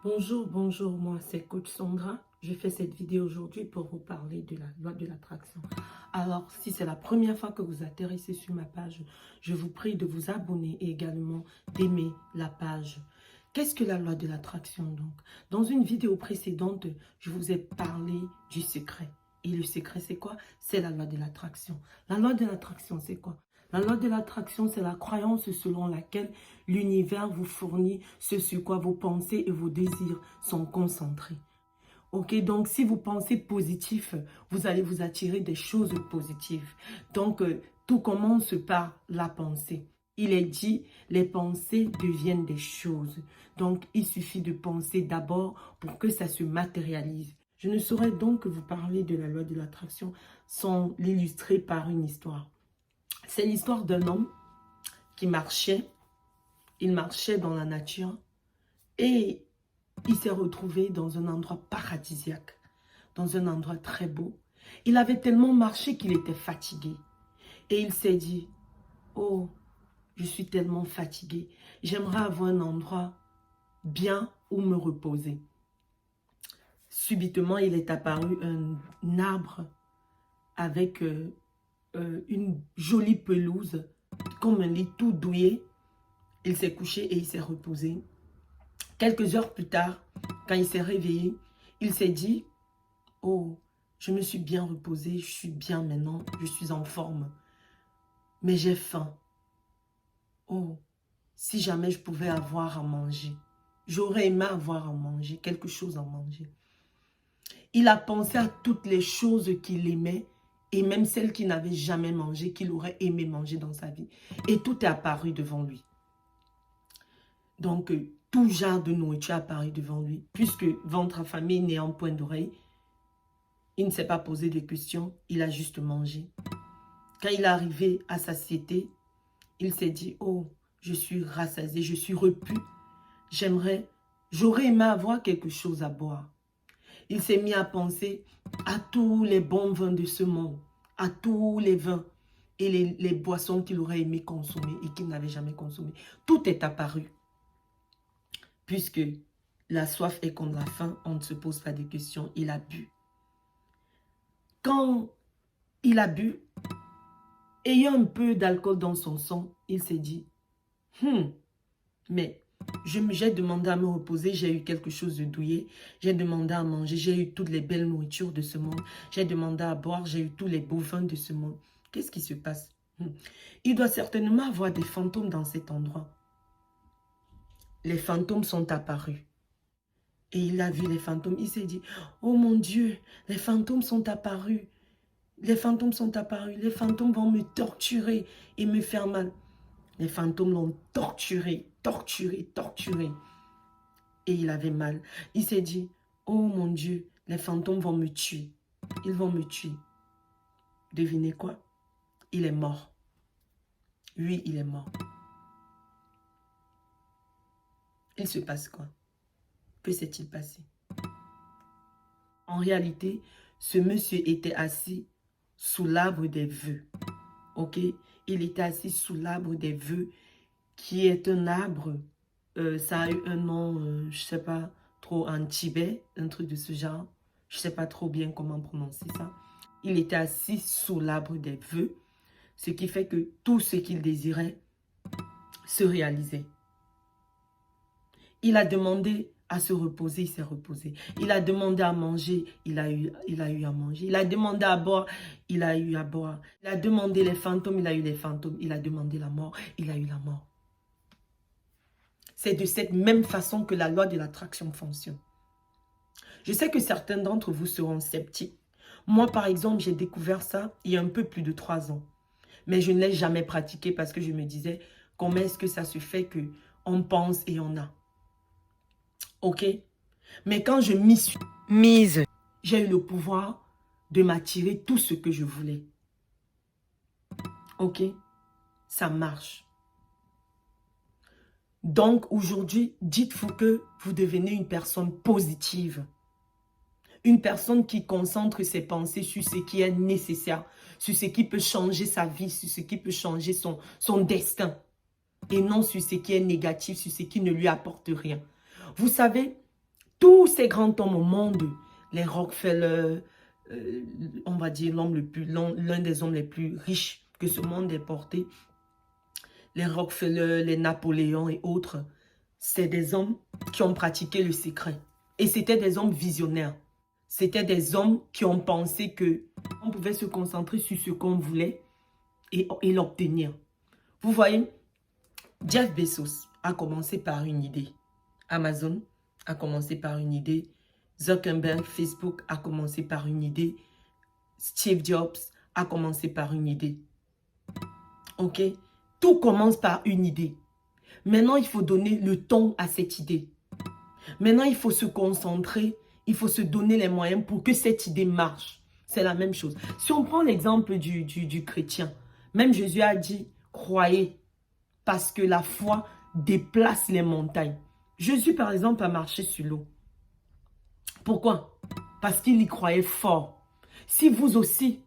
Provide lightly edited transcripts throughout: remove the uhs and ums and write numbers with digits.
Bonjour, moi c'est Coach Sandra. Je fais cette vidéo aujourd'hui pour vous parler de la loi de l'attraction. Alors, si c'est la première fois que vous atterrissez sur ma page, je vous prie de vous abonner et également d'aimer la page. Qu'est-ce que la loi de l'attraction donc? Dans une vidéo précédente, je vous ai parlé du secret. Et le secret, c'est quoi? C'est la loi de l'attraction. La loi de l'attraction, c'est quoi? La loi de l'attraction, c'est la croyance selon laquelle l'univers vous fournit ce sur quoi vos pensées et vos désirs sont concentrés. Ok, donc si vous pensez positif, vous allez vous attirer des choses positives. Donc, tout commence par la pensée. Il est dit, les pensées deviennent des choses. Donc, il suffit de penser d'abord pour que ça se matérialise. Je ne saurais donc vous parler de la loi de l'attraction sans l'illustrer par une histoire. C'est l'histoire d'un homme qui marchait. Il marchait dans la nature et il s'est retrouvé dans un endroit paradisiaque, dans un endroit très beau. Il avait tellement marché qu'il était fatigué. Et il s'est dit, oh, je suis tellement fatigué. J'aimerais avoir un endroit bien où me reposer. Subitement, il est apparu un arbre avec une jolie pelouse, comme un lit tout douillet. Il s'est couché et il s'est reposé. Quelques heures plus tard, quand il s'est réveillé, il s'est dit, oh, je me suis bien reposé, je suis bien maintenant, je suis en forme. Mais j'ai faim. Oh, si jamais je pouvais avoir à manger. J'aurais aimé avoir à manger, quelque chose à manger. Il a pensé à toutes les choses qu'il aimait et même celles qu'il n'avait jamais mangées, qu'il aurait aimé manger dans sa vie. Et tout est apparu devant lui. Donc, tout genre de nourriture apparaît devant lui. Puisque ventre affamé, n'ayant point d'oreille, il ne s'est pas posé de questions, il a juste mangé. Quand il est arrivé à satiété, il s'est dit, oh, je suis rassasié, je suis repu. J'aurais aimé avoir quelque chose à boire. Il s'est mis à penser à tous les bons vins de ce monde, à tous les vins et les boissons qu'il aurait aimé consommer et qu'il n'avait jamais consommé. Tout est apparu. Puisque la soif est comme la faim, on ne se pose pas de questions, il a bu. Quand il a bu, ayant un peu d'alcool dans son sang, il s'est dit, mais j'ai demandé à me reposer, j'ai eu quelque chose de douillet, j'ai demandé à manger, j'ai eu toutes les belles nourritures de ce monde, j'ai demandé à boire, j'ai eu tous les beaux vins de ce monde. Qu'est-ce qui se passe? Il doit certainement avoir des fantômes dans cet endroit. Les fantômes sont apparus. Et il a vu les fantômes, il s'est dit, oh mon Dieu, les fantômes sont apparus. Les fantômes sont apparus, les fantômes vont me torturer et me faire mal. Les fantômes l'ont torturé. Et il avait mal. Il s'est dit, oh mon Dieu, les fantômes vont me tuer. Ils vont me tuer. Devinez quoi? Il est mort. Oui, il est mort. Il se passe quoi? Que s'est-il passé? En réalité, ce monsieur était assis sous l'arbre des vœux. Ok? Il était assis sous l'arbre des vœux, qui est un arbre, ça a eu un nom, je ne sais pas trop, en Tibet, un truc de ce genre. Je ne sais pas trop bien comment prononcer ça. Il était assis sous l'arbre des vœux, ce qui fait que tout ce qu'il désirait se réalisait. Il a demandé à se reposer, il s'est reposé. Il a demandé à manger, il a eu à manger. Il a demandé à boire, il a eu à boire. Il a demandé les fantômes, il a eu les fantômes. Il a demandé la mort, il a eu la mort. C'est de cette même façon que la loi de l'attraction fonctionne. Je sais que certains d'entre vous seront sceptiques. Moi, par exemple, j'ai découvert ça il y a un peu plus de 3 ans. Mais je ne l'ai jamais pratiqué parce que je me disais, comment est-ce que ça se fait qu'on pense et on a? Ok? Mais quand je m'y suis mise, j'ai eu le pouvoir de m'attirer tout ce que je voulais. Ok? Ça marche. Donc aujourd'hui, dites-vous que vous devenez une personne positive. Une personne qui concentre ses pensées sur ce qui est nécessaire, sur ce qui peut changer sa vie, sur ce qui peut changer son destin. Et non sur ce qui est négatif, sur ce qui ne lui apporte rien. Vous savez, Tous ces grands hommes au monde, les Rockefeller, on va dire l'un des hommes les plus riches que ce monde ait porté, les Rockefeller, les Napoléons et autres, c'est des hommes qui ont pratiqué le secret. Et c'était des hommes visionnaires. C'était des hommes qui ont pensé qu'on pouvait se concentrer sur ce qu'on voulait et l'obtenir. Vous voyez, Jeff Bezos a commencé par une idée. Amazon a commencé par une idée. Zuckerberg, Facebook a commencé par une idée. Steve Jobs a commencé par une idée. Ok? Tout commence par une idée. Maintenant, il faut donner le ton à cette idée. Maintenant, il faut se concentrer. Il faut se donner les moyens pour que cette idée marche. C'est la même chose. Si on prend l'exemple du chrétien, même Jésus a dit, croyez, parce que la foi déplace les montagnes. Jésus, par exemple, a marché sur l'eau. Pourquoi? Parce qu'il y croyait fort. Si vous aussi,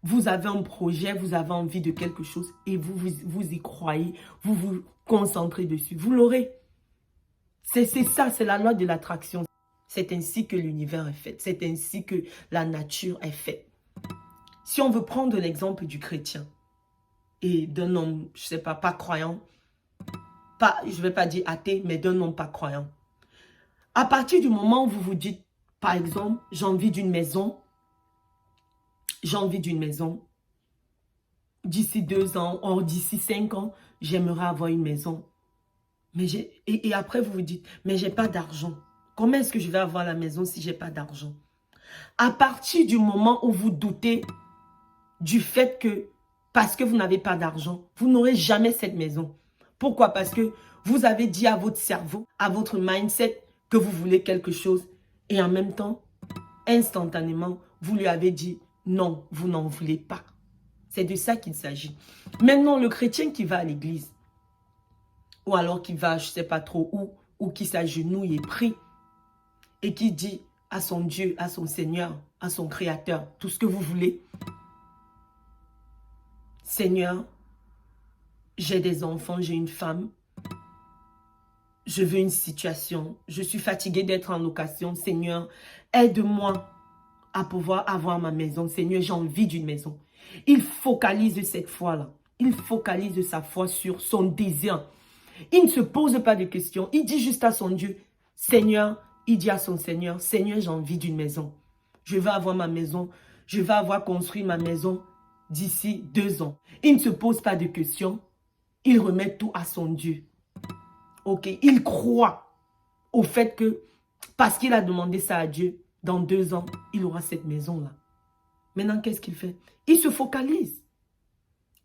vous avez un projet, vous avez envie de quelque chose et vous y croyez, vous vous concentrez dessus, vous l'aurez. C'est ça, c'est la loi de l'attraction. C'est ainsi que l'univers est fait. C'est ainsi que la nature est faite. Si on veut prendre l'exemple du chrétien et d'un homme, je ne sais pas, pas croyant, je ne vais pas dire athée, mais d'un homme pas croyant. À partir du moment où vous vous dites, par exemple, j'ai envie d'une maison, d'ici 2 ans, ou d'ici 5 ans, j'aimerais avoir une maison. Et après, vous vous dites, mais j'ai pas d'argent. Comment est-ce que je vais avoir la maison si j'ai pas d'argent? À partir du moment où vous doutez du fait que, parce que vous n'avez pas d'argent, vous n'aurez jamais cette maison. Pourquoi? Parce que vous avez dit à votre cerveau, à votre mindset, que vous voulez quelque chose. Et en même temps, instantanément, vous lui avez dit, non, vous n'en voulez pas. C'est de ça qu'il s'agit. Maintenant, le chrétien qui va à l'église, ou alors qui va, je ne sais pas trop où, ou qui s'agenouille et prie, et qui dit à son Dieu, à son Seigneur, à son Créateur, tout ce que vous voulez. Seigneur, j'ai des enfants, j'ai une femme, je veux une situation, je suis fatiguée d'être en location. Seigneur, aide-moi à pouvoir avoir ma maison. Seigneur, j'ai envie d'une maison. Il focalise cette foi-là. Il focalise sa foi sur son désir. Il ne se pose pas de questions. Il dit juste à son Dieu, Seigneur, il dit à son Seigneur, Seigneur, j'ai envie d'une maison. Je veux avoir ma maison. Je vais avoir construit ma maison d'ici 2 ans. Il ne se pose pas de questions. Il remet tout à son Dieu. Ok, il croit au fait que, parce qu'il a demandé ça à Dieu, dans 2 ans, il aura cette maison-là. Maintenant, qu'est-ce qu'il fait? Il se focalise.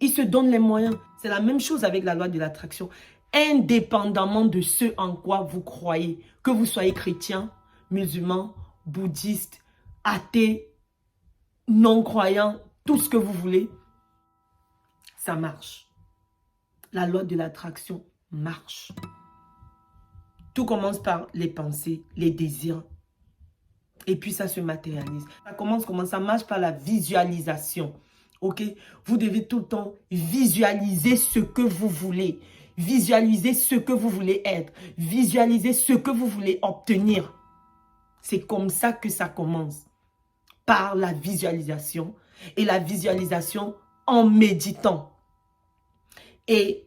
Il se donne les moyens. C'est la même chose avec la loi de l'attraction. Indépendamment de ce en quoi vous croyez, que vous soyez chrétien, musulman, bouddhiste, athée, non-croyant, tout ce que vous voulez, ça marche. La loi de l'attraction marche. Tout commence par les pensées, les désirs. Et puis ça se matérialise. Ça commence comment? Ça marche par la visualisation. Ok? Vous devez tout le temps visualiser ce que vous voulez. Visualiser ce que vous voulez être. Visualiser ce que vous voulez obtenir. C'est comme ça que ça commence. Par la visualisation. Et la visualisation en méditant. Et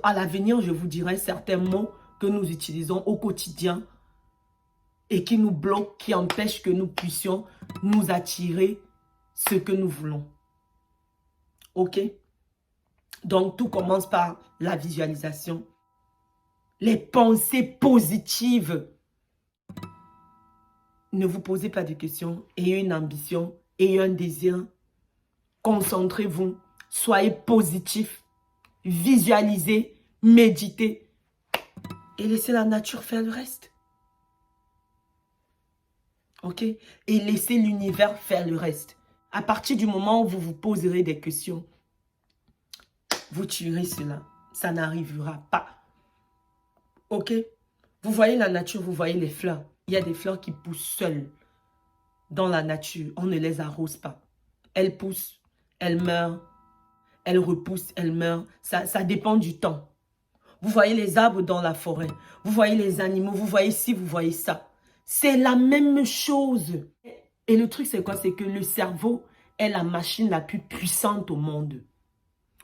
à l'avenir, je vous dirai certains mots que nous utilisons au quotidien et qui nous bloquent, qui empêchent que nous puissions nous attirer ce que nous voulons. Ok? Donc, tout commence par la visualisation. Les pensées positives. Ne vous posez pas de questions. Ayez une ambition, ayez un désir. Concentrez-vous. Soyez positif. Visualisez, méditez. Et laissez la nature faire le reste. Ok? Et laissez l'univers faire le reste. À partir du moment où vous vous poserez des questions, vous tuerez cela. Ça n'arrivera pas. Ok? Vous voyez la nature, vous voyez les fleurs. Il y a des fleurs qui poussent seules dans la nature. On ne les arrose pas. Elles poussent, elles meurent, elles repoussent, elles meurent. Ça dépend du temps. Vous voyez les arbres dans la forêt. Vous voyez les animaux, vous voyez ci, vous voyez ça. C'est la même chose. Et le truc, c'est quoi? C'est que le cerveau est la machine la plus puissante au monde.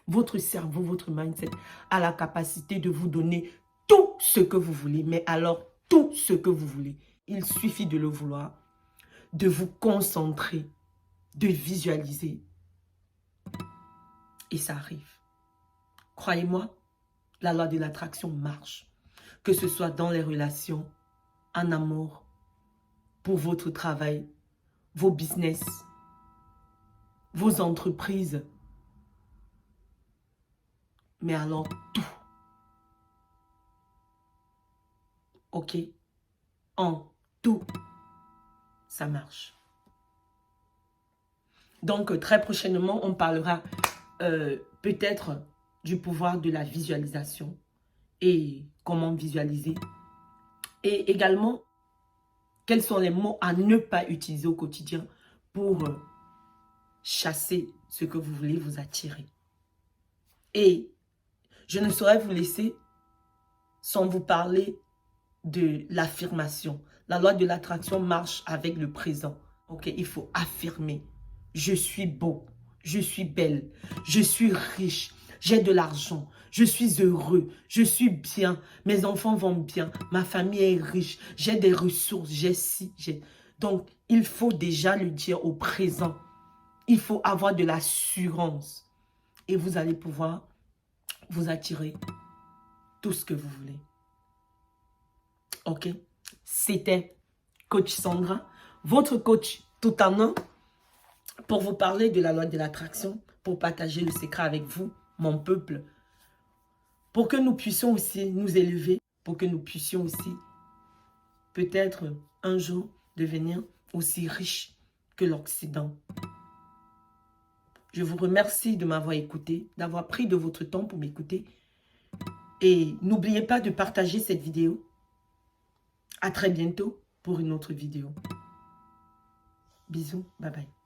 Votre cerveau, votre mindset a la capacité de vous donner tout ce que vous voulez. Mais alors, tout ce que vous voulez. Il suffit de le vouloir, de vous concentrer, de visualiser. Et ça arrive. Croyez-moi, la loi de l'attraction marche. Que ce soit dans les relations, en amour, pour votre travail, vos business, vos entreprises. Mais alors, tout. Ok? En tout, ça marche. Donc, très prochainement, on parlera peut-être du pouvoir de la visualisation et comment visualiser. Et également, quels sont les mots à ne pas utiliser au quotidien pour chasser ce que vous voulez vous attirer. Et je ne saurais vous laisser sans vous parler de l'affirmation. La loi de l'attraction marche avec le présent. Ok, il faut affirmer. Je suis beau, je suis belle, je suis riche, j'ai de l'argent, je suis heureux, je suis bien, mes enfants vont bien, ma famille est riche, j'ai des ressources, j'ai ci, j'ai... Donc, il faut déjà le dire au présent. Il faut avoir de l'assurance. Et vous allez pouvoir vous attirer tout ce que vous voulez. Ok? C'était Coach Sandra, votre coach tout en un, pour vous parler de la loi de l'attraction, pour partager le secret avec vous, mon peuple, pour que nous puissions aussi nous élever, pour que nous puissions aussi peut-être un jour devenir aussi riches que l'Occident. Je vous remercie de m'avoir écouté, d'avoir pris de votre temps pour m'écouter. Et n'oubliez pas de partager cette vidéo. À très bientôt pour une autre vidéo. Bisous, bye bye.